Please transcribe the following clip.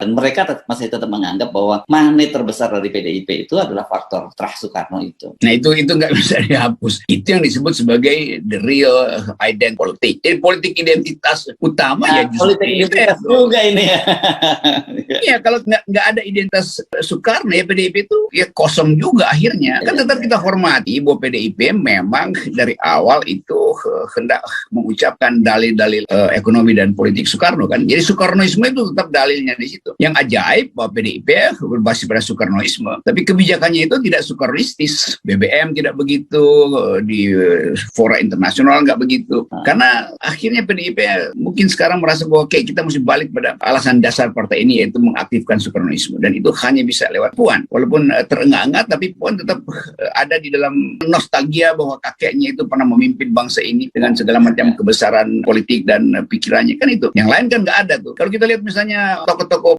Dan mereka masih tetap menganggap bahwa magnet terbesar dari PDIP itu adalah faktor Trah Soekarno itu. Nah itu nggak bisa dihapus. Itu yang disebut sebagai the real identity politik. Jadi politik identitas utama ya justru politik identitas juga ini ya. Iya, kalau nggak ada identitas Soekarno ya PDIP itu ya kosong juga akhirnya. Kan tetap kita hormati bahwa PDIP memang dari awal itu hendak mengucapkan dalil-dalil ekonomi dan politik Soekarno kan. Jadi Soekarnoisme itu tetap dalilnya di situ. Yang ajaib bahwa PDIP berbasis pada Soekarnoisme, tapi kebijakannya itu tidak Soekarnoistis. BBM tidak begitu, di fora internasional nggak begitu. Karena akhirnya PDIP mungkin sekarang merasa bahwa kita mesti balik pada alasan dasar partai ini, yaitu mengaktifkan Soekarnoisme, dan itu hanya bisa lewat Puan. Walaupun terengah-engah, tapi Puan tetap ada di dalam nostalgia bahwa kakeknya itu pernah memimpin bangsa ini dengan segala macam kebesaran politik dan pikirannya kan itu. Yang lain kan nggak ada tuh. Kalau kita lihat misalnya tokoh-tokoh